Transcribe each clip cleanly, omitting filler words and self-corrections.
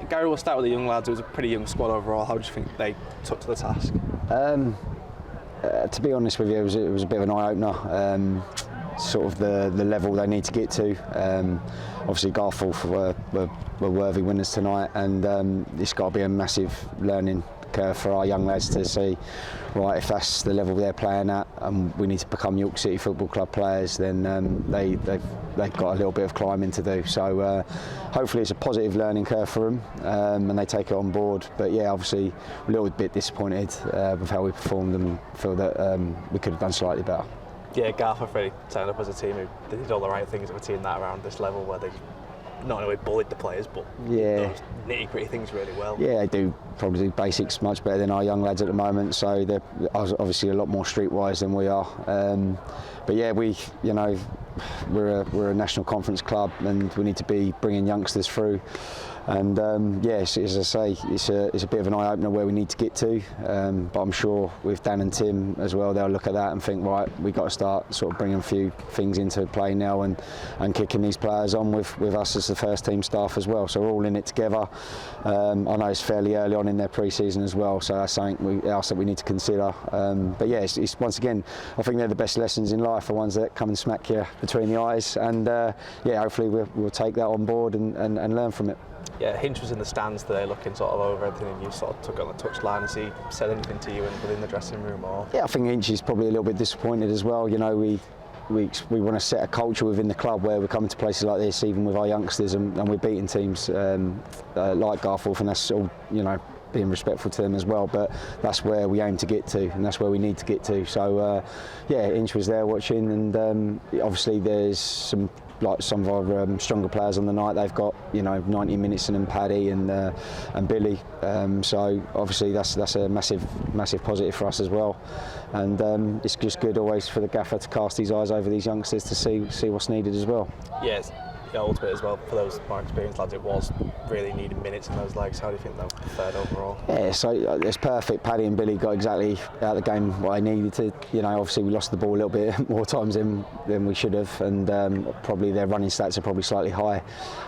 Gary, we'll start with the young lads. It was a pretty young squad overall. How do you think they took to the task? To be honest with you, it was a bit of an eye-opener. Sort of the level they need to get to. Obviously, Garforth were worthy winners tonight, and it's got to be a massive learning curve for our young lads to see, right, if that's the level they're playing at, and we need to become York City Football Club players, then they've got a little bit of climbing to do. So hopefully it's a positive learning curve for them, and they take it on board. But yeah, obviously a little bit disappointed with how we performed, and feel that we could have done slightly better. Yeah, Garforth really turned up as a team who did all the right things of a team that around this level, where they not only bullied the players, but those nitty-gritty things really well. Yeah, they do probably do basics much better than our young lads at the moment, so they're obviously a lot more streetwise than we are. But yeah, we're a national conference club, and we need to be bringing youngsters through. And yes, as I say, it's a bit of an eye-opener where we need to get to. But I'm sure with Dan and Tim as well, they'll look at that and think, right, we've got to start sort of bringing a few things into play now, and kicking these players on with us as the first team staff as well. So we're all in it together. I know it's fairly early on in their pre-season as well, so that's something else that we need to consider. But yeah, it's once again, I think they're the best lessons in life, the ones that come and smack you between the eyes. And yeah, hopefully we'll take that on board and learn from it. Yeah, Hinch was in the stands today looking sort of over everything, and you sort of took it on the touchline. Has he said anything to you within the dressing room? Or? Yeah, I think Hinch is probably a little bit disappointed as well. You know, we want to set a culture within the club where we're coming to places like this, even with our youngsters, and we're beating teams like Garforth, and that's all, you know, being respectful to them as well. But that's where we aim to get to, and that's where we need to get to. So yeah, Hinch was there watching, and obviously there's some of our stronger players on the night. They've got, you know, 90 minutes in them, Paddy and Billy. So obviously that's a massive positive for us as well. And it's just good always for the gaffer to cast his eyes over these youngsters to see what's needed as well. Yes. Yeah, ultimately as well, for those more experienced lads, it was really needing minutes in those legs. How do you think they fared overall? Yeah, so it's perfect. Paddy and Billy got exactly out of the game what they needed to. You know, obviously we lost the ball a little bit more times than we should have, and probably their running stats are probably slightly high.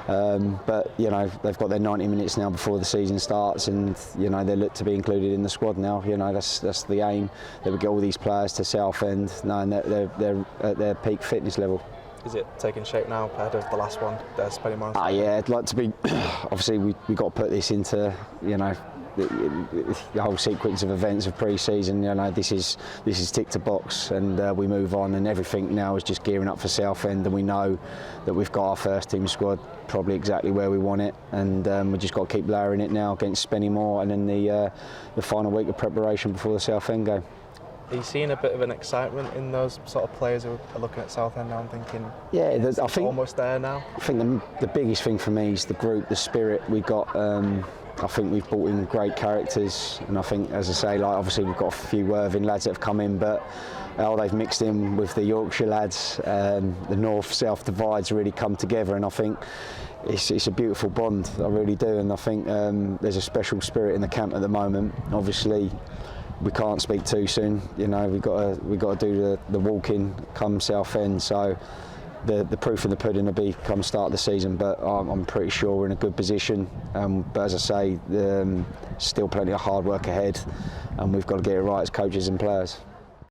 But you know, they've got their 90 minutes now before the season starts, and you know, they look to be included in the squad now. You know, that's the aim, that we get all these players to Southend knowing that they're at their peak fitness level. Is it taking shape now ahead of the last one? Yeah, I'd like to be. Obviously, we got to put this into, you know, the whole sequence of events of pre-season. You know, this is tick to box, and we move on, and everything now is just gearing up for Southend, and we know that we've got our first team squad probably exactly where we want it, and we just got to keep layering it now against Spennymoor, and then the final week of preparation before the Southend game. Are you seeing a bit of an excitement in those sort of players who are looking at Southend now and thinking, yeah, I think almost there now? I think the biggest thing for me is the group, the spirit we got. I think we've brought in great characters, and I think, as I say, like obviously we've got a few Worthing lads that have come in, but how they've mixed in with the Yorkshire lads, the north-south divides really come together, and I think it's a beautiful bond. I really do, and I think there's a special spirit in the camp at the moment. Obviously, we can't speak too soon. You know, we've got to do the walk-in come Southend. So the proof in the pudding will be come start of the season. But I'm pretty sure we're in a good position. But as I say, still plenty of hard work ahead, and we've got to get it right as coaches and players.